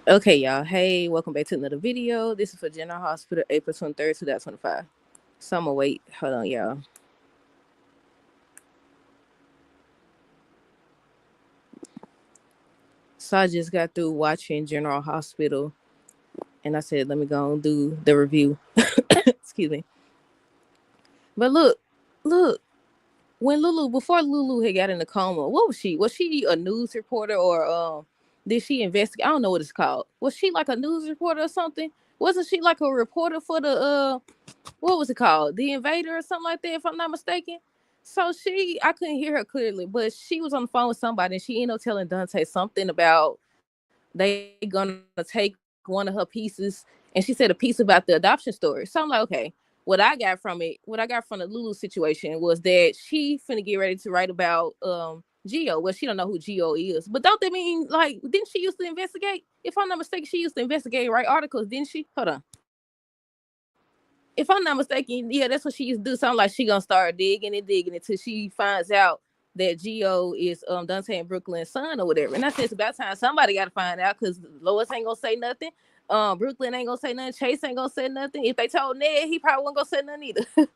Okay, y'all. Hey, welcome back to another video. This is for General Hospital, April 23rd, 2025. So I'm gonna wait. Hold on, y'all. So I just got through watching General Hospital, and I said, let me go and do the review. Excuse me. But look, when before Lulu had got in the coma, what was she? Was she a news reporter or did she investigate? I don't know what it's called. Was she like a news reporter or something? Wasn't she like a reporter for the what was it called? The Invader or something like that, if I'm not mistaken. So I couldn't hear her clearly, but she was on the phone with somebody and she ended up telling Dante something about they gonna take one of her pieces. And she said a piece about the adoption story. So I'm like, okay, what I got from the Lulu situation was that she finna get ready to write about Geo. Well, she don't know who Geo is. But don't that mean like didn't she used to investigate? If I'm not mistaken, she used to investigate, write articles, didn't she? Hold on, if I'm not mistaken, yeah, that's what she used to do. Sound like she gonna start digging until she finds out that Geo is Dante and Brooklyn's son or whatever. And I said it's about time somebody got to find out because Lois ain't gonna say nothing. Brooklyn ain't gonna say nothing. Chase ain't gonna say nothing. If they told Ned, he probably wasn't gonna say nothing either.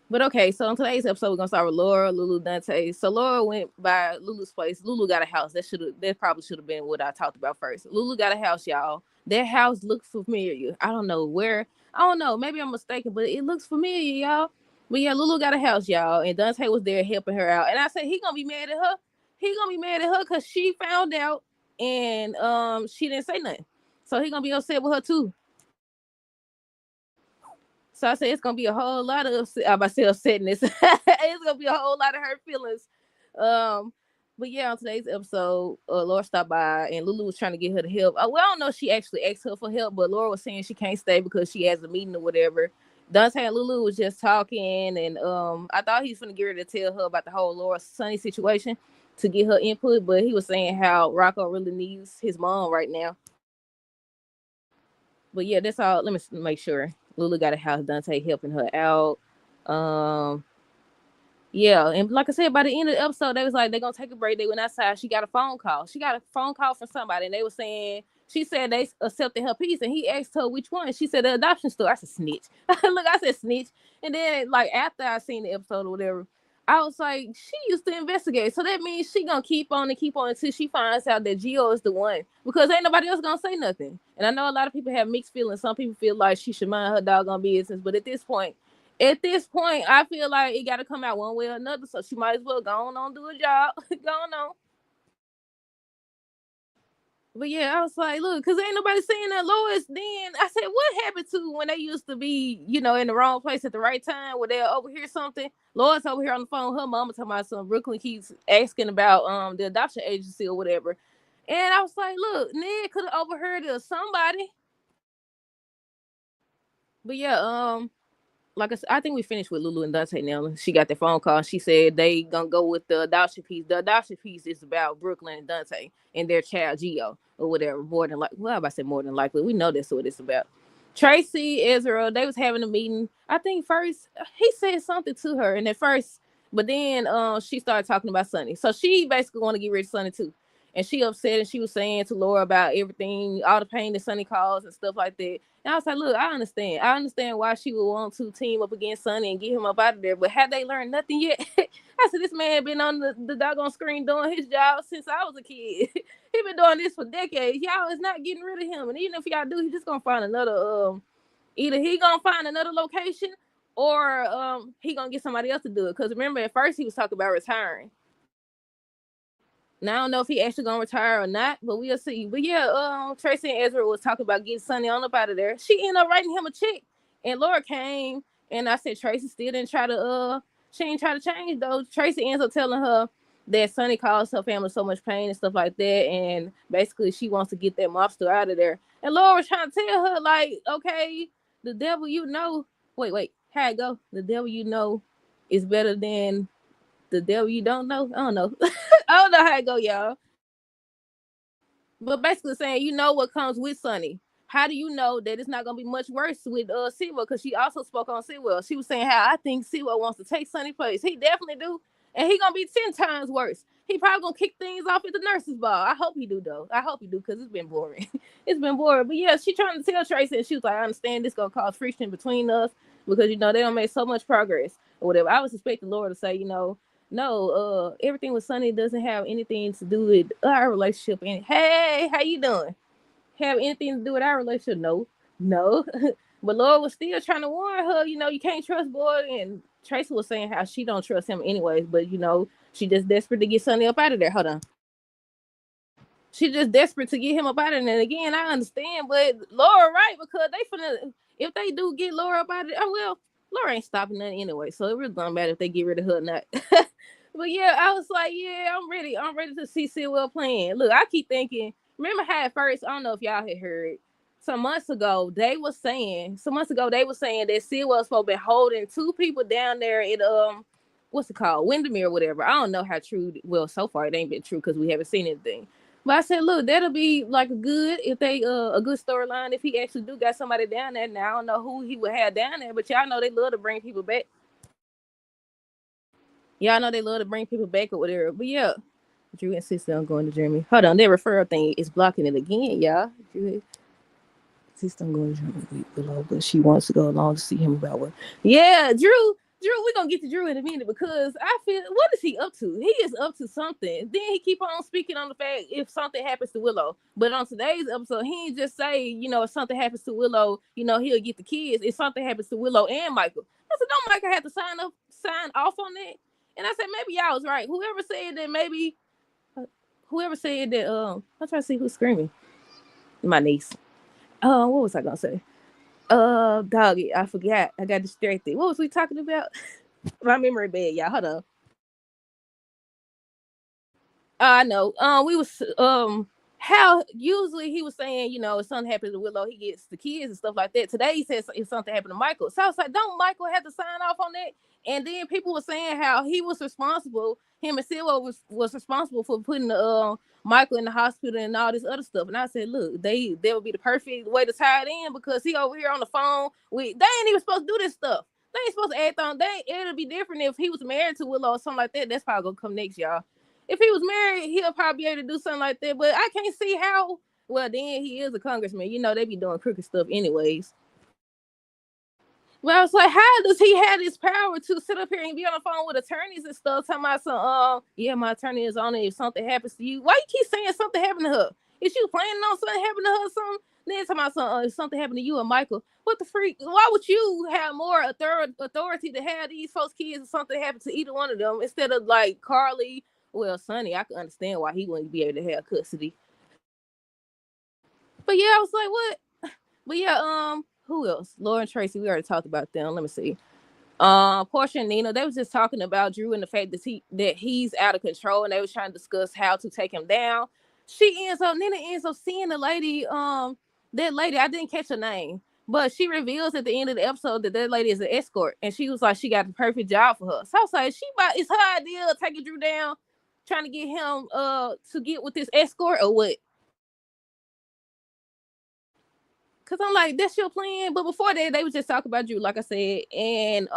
But okay, so on today's episode, we're gonna start with Laura, Lulu, Dante. So Laura went by Lulu's place. Lulu got a house. That probably should have been what I talked about first. Lulu got a house, y'all. That house looks familiar. I don't know where. I don't know. Maybe I'm mistaken, but it looks familiar, y'all. But yeah, Lulu got a house, y'all, and Dante was there helping her out. And I said he gonna be mad at her. He gonna be mad at her because she found out and she didn't say nothing. So he gonna be upset with her too. So I said it's gonna be a whole lot of myself upsetness. It's gonna be a whole lot of hurt feelings. Um, but yeah, on today's episode, Laura stopped by and Lulu was trying to get her to help. Well, I don't know if she actually asked her for help, but Laura was saying she can't stay because she has a meeting or whatever. Dante and Lulu was just talking, and I thought he was gonna get her to tell her about the whole Laura Sunny situation to get her input, but he was saying how Rocco really needs his mom right now. But yeah, that's all. Let me make sure. Lulu got a house. Dante helping her out. Um, yeah, and like I said, by the end of the episode, they was like they're gonna take a break. They went outside. She got a phone call. She got a phone call from somebody, and they were saying she said they accepted her piece, and he asked her which one. She said the adoption store. I said snitch. Look, I said snitch. And then like after I seen the episode or whatever, I was like, she used to investigate, so that means she gonna keep on and keep on until she finds out that Gio is the one, because ain't nobody else gonna say nothing. And I know a lot of people have mixed feelings. Some people feel like she should mind her doggone business, but at this point, I feel like it got to come out one way or another. So she might as well go on do a job. Go on. But yeah, I was like, look, because ain't nobody saying that Lois. Then I said, what happened to when they used to be, in the wrong place at the right time where they'll overhear something? Lois over here on the phone, her mama talking about something. Brooklyn keeps asking about the adoption agency or whatever. And I was like, look, Ned could have overheard it or somebody. But yeah, like I said, I think we finished with Lulu and Dante now. She got the phone call. She said they gonna go with the adoption piece. The adoption piece is about Brooklyn and Dante and their child Geo or whatever. More than like, well, I said more than likely. We know that's what it's about. Tracy, Ezra, they was having a meeting. I think first he said something to her, and at first, but then she started talking about Sunny. So she basically want to get rid of Sunny too. And she upset and she was saying to Laura about everything, all the pain that Sunny caused and stuff like that. And I was like, look, I understand. I understand why she would want to team up against Sonny and get him up out of there. But have they learned nothing yet? I said, this man been on the doggone screen doing his job since I was a kid. He been doing this for decades. Y'all is not getting rid of him. And even if y'all do, he just gonna find another either he gonna find another location or he gonna get somebody else to do it. Cause remember at first he was talking about retiring. Now I don't know if he actually gonna retire or not, but we'll see. But yeah, Tracy and Ezra was talking about getting Sonny on up out of there. She ended up writing him a check, and Laura came, and I said Tracy still didn't try to she didn't try to change though. Tracy ends up telling her that Sonny caused her family so much pain and stuff like that, and basically she wants to get that mobster out of there. And Laura was trying to tell her like, okay, the devil you know, wait, how it go? The devil you know is better than the devil you don't know. I don't know. I don't know how it go, y'all. But basically saying, you know what comes with Sunny. How do you know that it's not gonna be much worse with Sewell? Because she also spoke on Sewell. She was saying how I think Sewell wants to take Sunny place. He definitely do, and he gonna be 10 times worse. he probably gonna kick things off at the nurses' ball. I hope he do though. I hope he do because it's been boring. It's been boring. But yeah, she trying to tell Tracy, and she was like, I understand this gonna cause friction between us because they don't make so much progress or whatever. I was expecting Laura to say, no, everything with Sonny doesn't have anything to do with our relationship. And hey, how you doing? Have anything to do with our relationship? No, no. But Laura was still trying to warn her, you can't trust boy. And Tracy was saying how she don't trust him anyways, but she just desperate to get Sonny up out of there. Hold on. She just desperate to get him up out of there. And again, I understand, but Laura right, because if they do get Laura up out of there, oh well, Laura ain't stopping nothing anyway. So it really doesn't matter if they get rid of her or not. But yeah, I was like, yeah, I'm ready. I'm ready to see Sitwell playing. Look, I keep thinking, remember how at first, I don't know if y'all had heard, some months ago they were saying that Sitwell's supposed to be holding two people down there at what's it called? Windermere or whatever. I don't know how true, well, so far it ain't been true because we haven't seen anything. But I said, look, that'll be like a good storyline if he actually do got somebody down there. Now I don't know who he would have down there, but y'all know they love to bring people back. Y'all know they love to bring people back or whatever. But yeah, Drew insisted on going to Germany. Hold on, that referral thing is blocking it again, y'all. Drew insists on going to Germany below, but she wants to go along to see him about what. Yeah, Drew, we're gonna get to Drew in a minute because I feel, what is he up to? He is up to something. Then he keep on speaking on the fact if something happens to Willow. But on today's episode, he ain't just say, if something happens to Willow, he'll get the kids. If something happens to Willow and Michael, I said, don't Michael have to sign off on that? And I said, maybe y'all was right. Whoever said that, I'm trying to see who's screaming. My niece. What was I gonna say? Doggy, I forgot. I got distracted. What was we talking about? My memory bad, y'all. Hold on. I know. We was how usually he was saying, if something happened to Willow, he gets the kids and stuff like that. Today he says if something happened to Michael. So I was like, don't Michael have to sign off on that? And then people were saying how he was responsible, him and Silva was responsible for putting Michael in the hospital and all this other stuff. And I said, look, they would be the perfect way to tie it in because he over here on the phone. They ain't even supposed to do this stuff. They ain't supposed to act on. It'll be different if he was married to Willow or something like that. That's probably gonna come next, y'all. If he was married, he'll probably be able to do something like that. But I can't see how. Well, then he is a congressman. They be doing crooked stuff anyways. Well, I was like, how does he have this power to sit up here and be on the phone with attorneys and stuff, talking about some, yeah, my attorney is on it if something happens to you. Why you keep saying something happened to her? Is she planning on something happening to her or something? Then talking about some, if something happened to you and Michael, what the freak? Why would you have more authority to have these folks' kids if something happened to either one of them instead of like Carly? Well, Sonny, I can understand why he wouldn't be able to have custody. But yeah, I was like, what? But yeah, who else? Lauren Tracy, we already talked about them. Let me see. Portia and Nina, they was just talking about Drew and the fact that he's out of control, and they was trying to discuss how to take him down. Nina ends up seeing the lady, that lady, I didn't catch her name, but she reveals at the end of the episode that lady is an escort, and she was like, she got the perfect job for her. So I was like, it's her idea of taking Drew down, trying to get him to get with this escort or what? Cause I'm like, that's your plan. But before that, they was just talking about Drew, like I said. And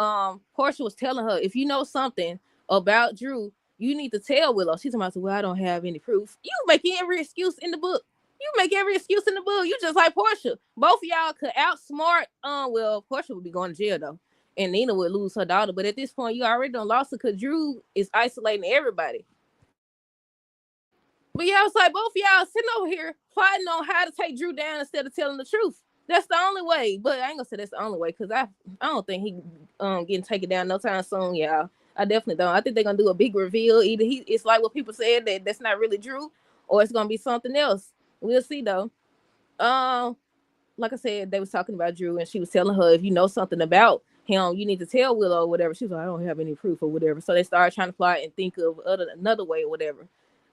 Portia was telling her, if you know something about Drew, you need to tell Willow. She's about to, well, I don't have any proof. You make every excuse in the book. You just like Portia. Both of y'all could outsmart. Well, Portia would be going to jail though, and Nina would lose her daughter. But at this point, you already done lost her because Drew is isolating everybody. But yeah, I was like, both of y'all sitting over here plotting on how to take Drew down instead of telling the truth. That's the only way. But I ain't gonna say that's the only way because I don't think he getting taken down no time soon, y'all. I definitely don't. I think they're gonna do a big reveal. Either it's like what people said that's not really Drew, or it's gonna be something else. We'll see though. Like I said, they was talking about Drew, and she was telling her if you know something about him, you need to tell Willow or whatever. She was like, I don't have any proof or whatever. So they started trying to plot and think of another way or whatever.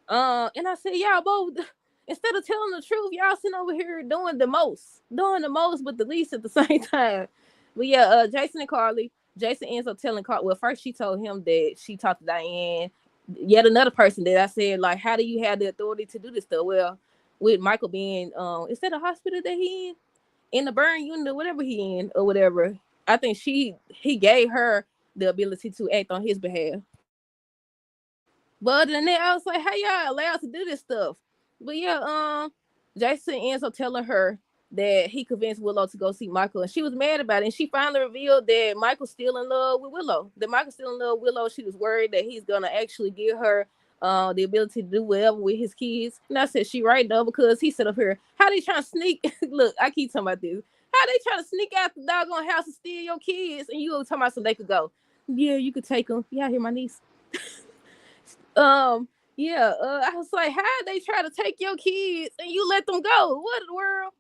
And I said, y'all both, instead of telling the truth, y'all sitting over here doing the most, but the least at the same time. But yeah, Jason and Carly. Jason ends up telling Carly. Well, first she told him that she talked to Diane. Yet another person that I said, like, how do you have the authority to do this stuff? Well, with Michael being, is that a hospital that he in the burn unit or whatever he in or whatever? I think he gave her the ability to act on his behalf. But other than that, I was like, how y'all allowed to do this stuff? But yeah, Jason ends up telling her that he convinced Willow to go see Michael, and she was mad about it. And she finally revealed that Michael's still in love with Willow. That Michael's still in love with Willow. She was worried that he's gonna actually give her the ability to do whatever with his kids. And I said, she right though, because he said up here, how they trying to sneak? Look, I keep talking about this. How they trying to sneak out the doggone house and steal your kids? And you talking about so they could go? Yeah, you could take them. Yeah, I hear my niece. Um, yeah, I was like, how they try to take your kids and you let them go? What in the world?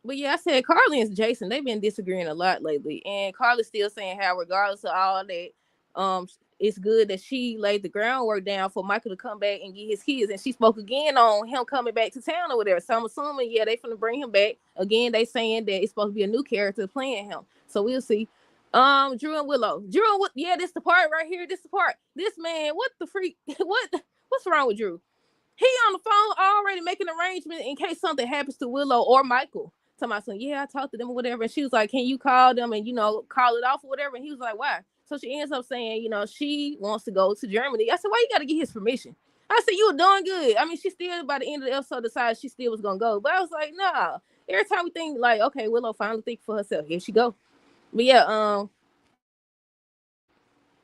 But yeah, I said Carly and Jason, they've been disagreeing a lot lately, and Carly's still saying how, regardless of all that, it's good that she laid the groundwork down for Michael to come back and get his kids. And she spoke again on him coming back to town or whatever. So I'm assuming, yeah, they finna bring him back again. They saying that it's supposed to be a new character playing him, so we'll see. Drew and Willow. Yeah, this the part right here. This the part. This man, what the freak? What's wrong with Drew? He on the phone already making arrangements in case something happens to Willow or Michael. To my son, yeah, I talked to them or whatever. And she was like, can you call them and, call it off or whatever? And he was like, why? So she ends up saying, she wants to go to Germany. I said, why you got to get his permission? I said, you were doing good. I mean, she still, by the end of the episode, decided she still was going to go. But I was like, nah. Every time we think, like, okay, Willow finally think for herself. Here she go. But yeah,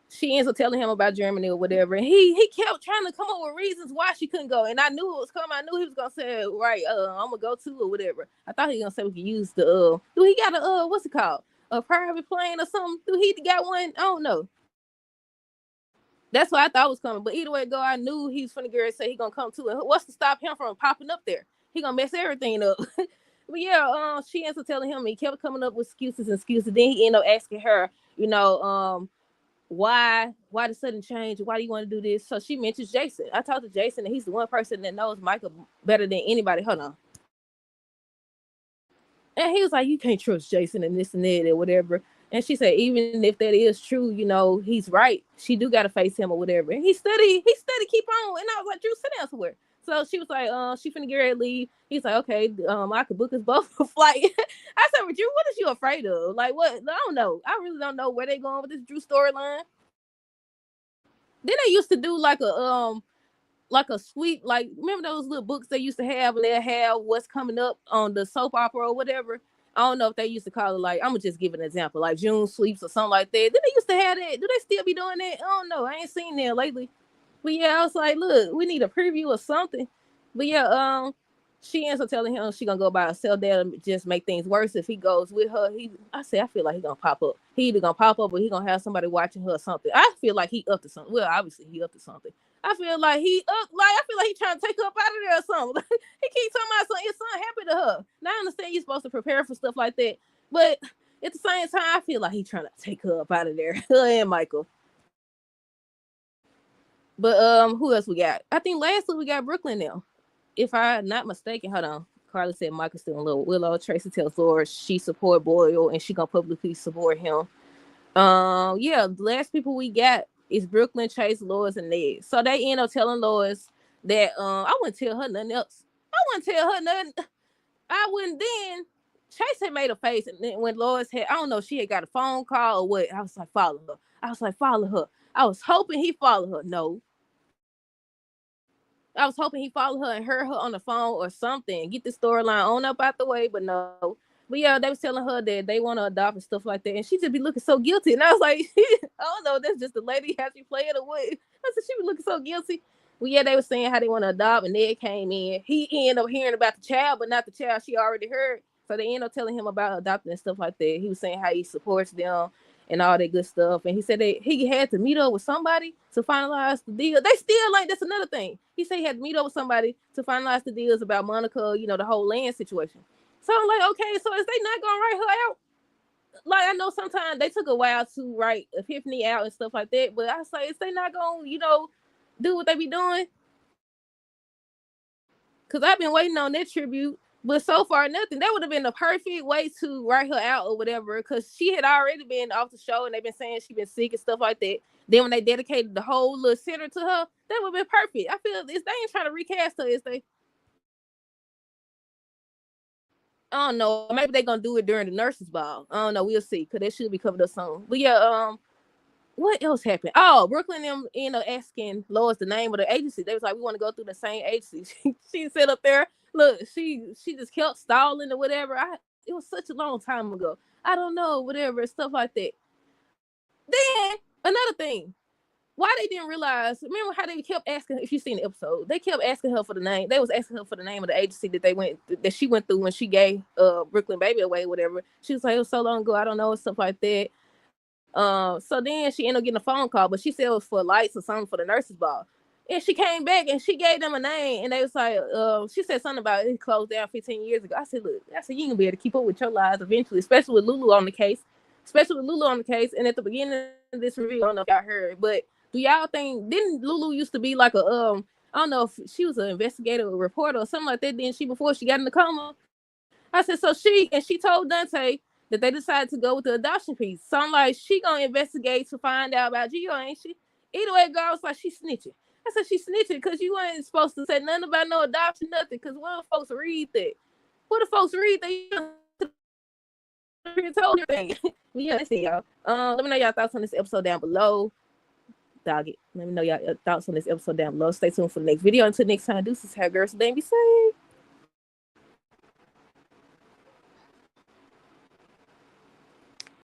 she ends up telling him about Germany or whatever. And he kept trying to come up with reasons why she couldn't go. And I knew it was coming. I knew he was gonna say, right, I'm gonna go too or whatever. I thought he was gonna say we could use the do he got a what's it called? A private plane or something? Do he got one? I don't know. That's what I thought was coming. But either way it go, I knew he was finna get ready to say he gonna come too. And what's to stop him from popping up there? He gonna mess everything up. But yeah, she ends up telling him, he kept coming up with excuses and excuses. Then he ended up asking her, why the sudden change? Why do you want to do this? So she mentions Jason. I talked to Jason, and he's the one person that knows Michael better than anybody. Hold on. And he was like, you can't trust Jason and this and that or whatever. And she said, even if that is true, he's right. She do gotta face him or whatever. And he steady keep on. And I was like, Drew, sit down somewhere. So she was like, she finna get ready to leave. He's like, okay, I could book us both a flight. I said, well, Drew, what is you afraid of? Like, what? I don't know. I really don't know where they going with this Drew storyline. Then they used to do like a sweep, like remember those little books they used to have and they have what's coming up on the soap opera or whatever. I don't know if they used to call it, like, I'm gonna just give an example, like June sweeps or something like that. Then they used to have that. Do they still be doing that? I don't know. I ain't seen that lately. But yeah, I was like, look, we need a preview or something. But yeah, she ends up telling him she gonna go by herself. That'll just make things worse if he goes with her. I say, I feel like he gonna pop up. He either gonna pop up or he gonna have somebody watching her or something. I feel like he up to something. Well, obviously he up to something. I feel like I feel like he trying to take her up out of there or something. He keeps talking about something. His son happy to her. Now I understand you're supposed to prepare for stuff like that, but at the same time, I feel like he's trying to take her up out of there. Her and Michael. But who else we got? I think lastly we got Brooklyn now. If I'm not mistaken, hold on. Carla said Michael's still in love with Willow. Tracy tells Laura she support Boyle and she gonna publicly support him. Yeah, the last people we got is Brooklyn, Chase, Lois, and Ned. So they end up telling Lois that I wouldn't tell her nothing else. I wouldn't tell her nothing. I wouldn't then. Chase had made a face, and then when Lois had, I don't know, she had got a phone call or what. I was like, follow her. I was like, follow her. I was hoping he followed her. No, I was hoping he followed her and heard her on the phone or something. Get the storyline on up out the way, but no. But yeah, they was telling her that they want to adopt and stuff like that, and she just be looking so guilty. And I was like, I don't know, that's just the lady how she playing or what. I said she was looking so guilty. Well, yeah, they were saying how they want to adopt, and Ned came in. He ended up hearing about the child, but not the child she already heard. So they ended up telling him about adopting and stuff like that. He was saying how he supports them and all that good stuff. And he said that he had to meet up with somebody to finalize the deal. They still like, that's another thing. He said he had to meet up with somebody to finalize the deals about Monica, the whole land situation. So I'm like, okay, so is they not gonna write her out? Like, I know sometimes they took a while to write Epiphany out and stuff like that, but I was like, is they not gonna, do what they be doing? Because I've been waiting on that tribute, but so far nothing. That would have been the perfect way to write her out or whatever, because she had already been off the show and they've been saying she been sick and stuff like that. Then when they dedicated the whole little center to her, that would have been perfect. I feel if they ain't trying to recast her, is they? I don't know. Maybe they're gonna do it during the nurses' ball. I don't know. We'll see. Cause they should be covered up soon. But yeah, what else happened? Oh, Brooklyn them ended up asking Lois the name of the agency. They was like, we want to go through the same agency. She sat up there. Look, she just kept stalling or whatever. It was such a long time ago. I don't know, whatever, stuff like that. Then another thing, why they didn't realize, remember how they kept asking, if you seen the episode, they kept asking her for the name. They was asking her for the name of the agency that she went through when she gave Brooklyn Baby away, whatever. She was like, it was so long ago, I don't know, stuff like that. So then she ended up getting a phone call, but she said it was for lights or something for the nurses ball. And she came back and she gave them a name, and they was like, she said something about it closed down 15 years ago. I said, look, you can be able to keep up with your lives eventually, especially with Lulu on the case. And at the beginning of this review, I don't know if y'all heard, but do y'all think, didn't Lulu used to be like a I don't know if she was an investigator or reporter or something like that, didn't she, before she got in the coma? I said, so she told Dante that they decided to go with the adoption piece. So I'm like, she gonna investigate to find out about Gio, ain't she? Either way, girl, was like, she snitching. I said, she snitching because you ain't supposed to say nothing about no adoption, nothing. Because what if folks read that? What if folks read that? You told everything. Yeah, that's it, y'all. Let me know y'all thoughts on this episode down below. Dog it. Let me know y'all thoughts on this episode down below. Stay tuned for the next video. Until next time, deuces, have girls, they be safe.